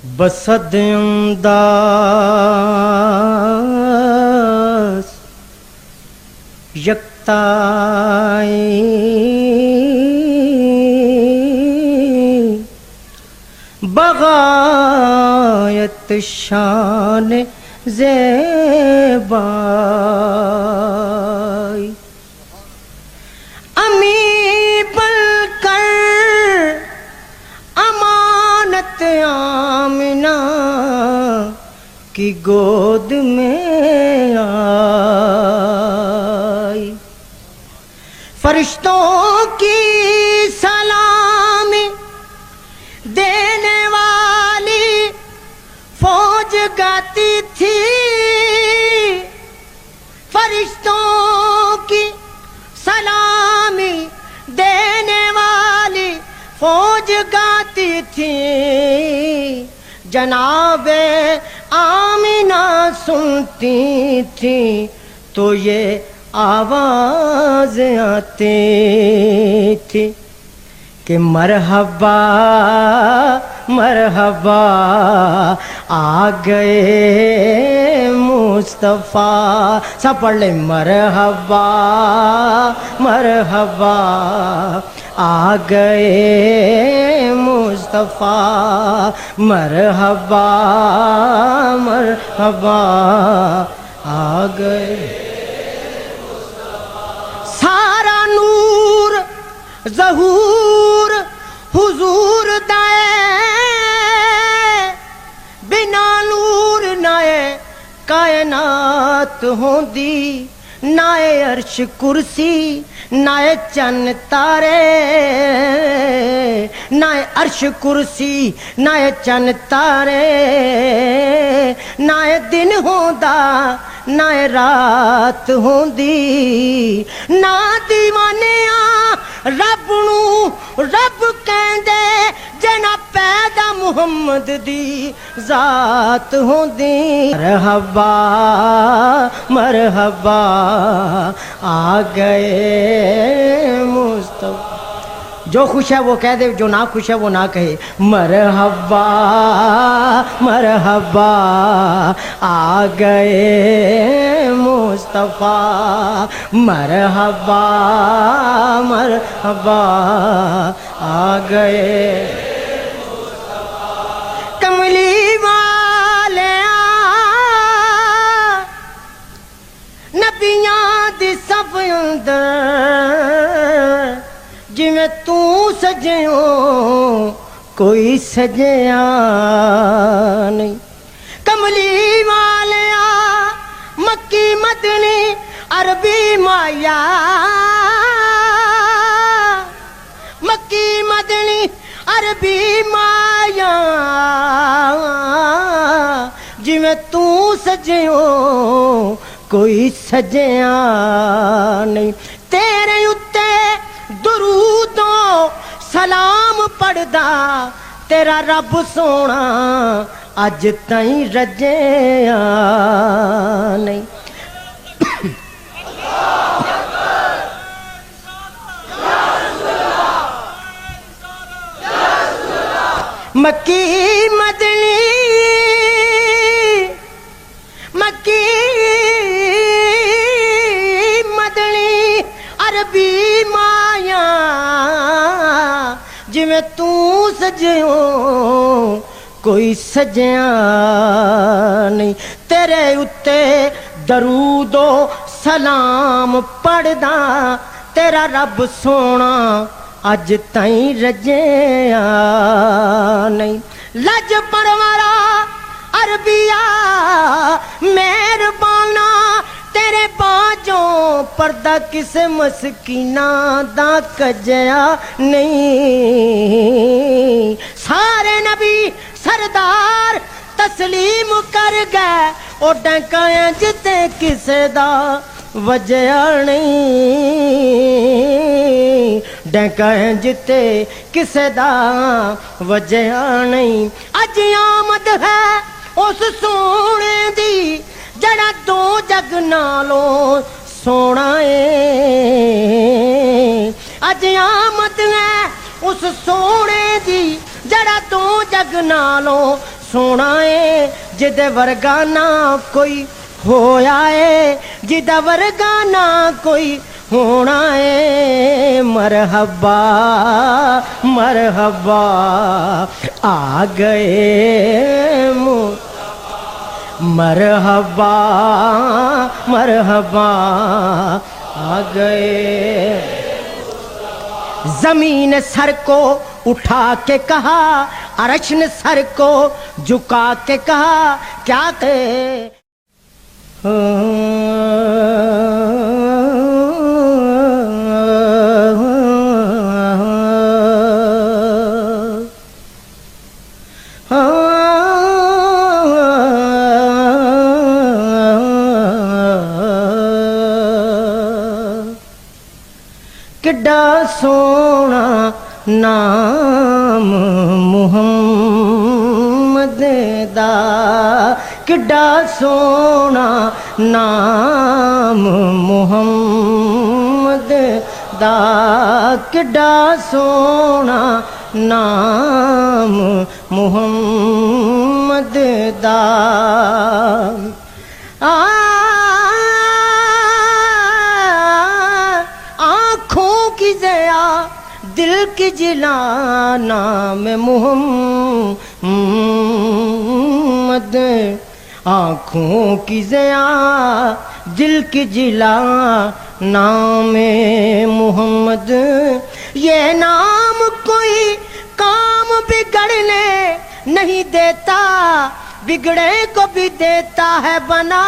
बसदंदास यकताई बगायत शान ज़ेबाई अमी बनकर अमानत आमिना की गोद में आई। फरिश्तों की सलामी देने वाली फौज गाती थी। फरिश्तों की सलामी देने वाली फौज गाती थी। जनाबे आमिना सुनती थी तो ये आवाज आती थी कि मरहबा मरहबा आ गए मुस्तफ़ा। सब पढ़ ले, मरहबा मरहबा आ गए मुस्तफ़ा। मरहबा मरहबा आ गए। सारा नूर ज़हूर हुजूर दाए, बिना नूर नाए कायनात होंदी। नाए अर्श कुर्सी नाए चन्न तारे, नाए अर्श कुर्सी नाए चन्न तारे। नाए दिन होंदा नाए रात होंदी। ना दीवानिया रब नू रब कहंदे जना पैदा मुहम्मद दी जात होंदी। मरहबा मरहबा आ गए मुस्तफ़ा। जो खुश है वो कह दे, जो ना खुश है वो ना कहे। मरहबा मरहबा आ गए मुस्तफ़ा। मरहबा मरहबा आ गए। कमली वाले नबियां दी सब अंदर जिमें तू सजियो कोई सजया नहीं। कमली वालिया मक्की मदनी अरबी माया। मक्की मदनी अरबी माया जिमें तू सजियो कोई सजया नहीं। तेरे उत्ते दुरूदो सलाम पढ़दा तेरा रब सोना अज ताईं रजया नहीं। मक्की मदनी मक्की मदनी अरबी माया जिमें तू सजियो कोई सजया नहीं। तेरे उत्ते दरूदो सलाम पढ़दा तेरा रब सोना अज ताईं रजया नहीं। लज परवरा अरबिया मेहरबाना तेरे बाजों पर्दा किसे मस्कीना दा कजया नहीं। सारे नबी सरदार तस्लीम कर गए ओ डंकाया जिते किसे दा वजया नहीं। डंकाया जिते किसे दा वजया नहीं। अज आमद है उस सोने दी जड़ा दो जग नालों सोना है। अज आमद है उस सोने दी जड़ा दो जग नालों सोना है जिदे वर्गा ना कोई होया है, जिदा वर्गा ना कोई होना है। मरहबा मरहबा आ गए मरहबा मरहबा आ गए। जमीन सर को उठा के कहा, अर्श ने सर को झुका के कहा क्या कहे। किड्डा सोना नाम मुहम्मद दा, किड्डा सोना नाम मुहम्मद दा, किड्डा सोना नाम मुहम्मद दा। दिल की जिला नाम मुहम्मद, आँखों की ज़िया दिल की जिला नाम मुहम्मद। ये नाम कोई काम बिगड़ने नहीं देता, बिगड़े को भी देता है बना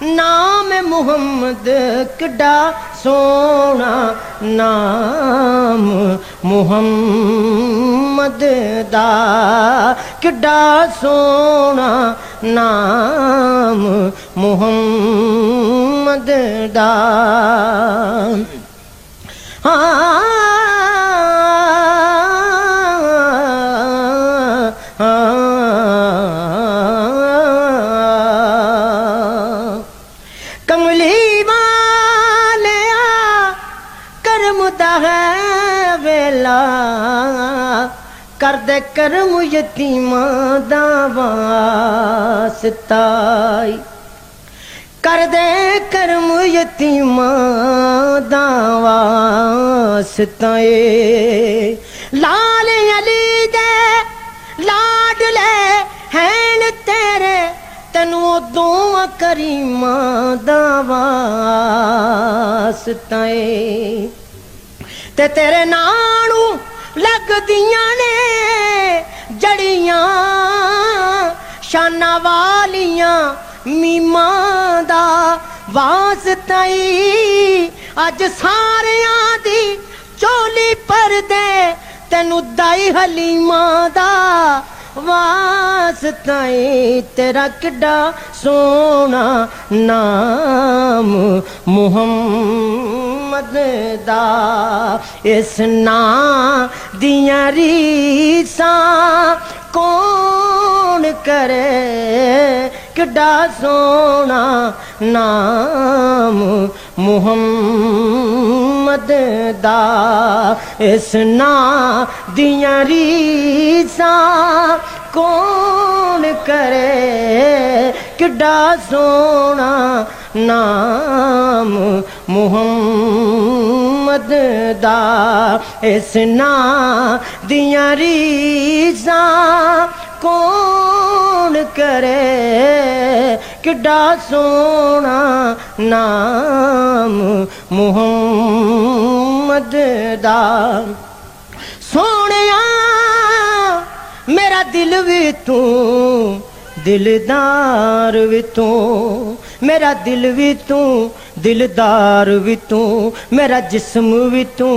नाम मुहम्मद। किड्डा सोना नाम मुहम्मद दा, किड्डा सोना नाम मुहम्मद दा। कमली वाले करम दा है वेला, कर दे करम यतीमा दा वास्ताई, कर दे करम यतीमा दा वास्ताए। लाल अली दे लाडले हैन तेरे, तनु दोवा करीमा दा वास्ताए। ते तेरे नानू लगदियां ने जड़ियां शाना वालियां मीमा दा वास्ताई। अज सारियां दी चोली पर दे तेनू दाई हलीमा दा वास्ताई। तेरा किड्डा सोना नाम मुहम्मद दा, इस नां दियां रीसां कौन करे। किड्डा सोना नाम मुहम्मद दा, इस नां दियां रीसां कौन करे। किड्डा सोना नाम मुहम्मद दा, इस नां दियां रीसां कौन करे। किड्डा सोना नाम मुहम्मद दा। सोनिया मेरा दिल भी तू, दिलदार भी तू, मेरा दिल भी तू, दिलदार भी तू, मेरा जिस्म भी तू,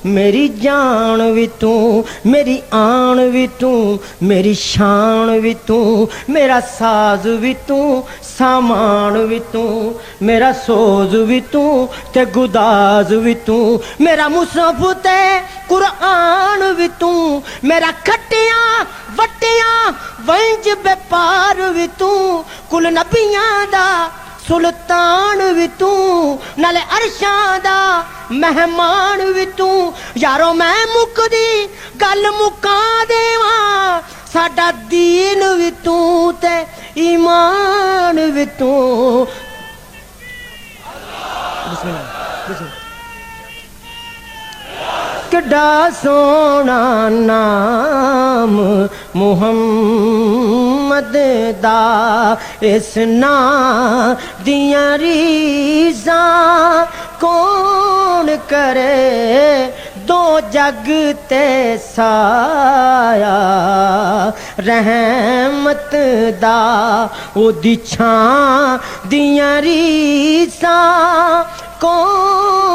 मेरी जान भी तू, मेरी आन भी तू, मेरी शान भी तू, मेरा साज भी तू, सामान भी तू, मेरा सोज भी तू ते गुदाज भी तू, मेरा मुसहफ ते कुरान भी तू, मेरा खटिया वटिया वंज व्यापार भी तू, कुल नबियां दा सुल्तान भी तू, नाले अरशां दा मेहमान भी तू। यारो मैं मुकदी गल मुका देवां, साडा दीन भी तू ते ईमान भी तू। किड्डा सोना नाम मुहम्मद दा, इस नाम दियां रीज़ां कौन करे, दो जग ते साया रहमत दा, ओदी छां दियां रीज़ां कौन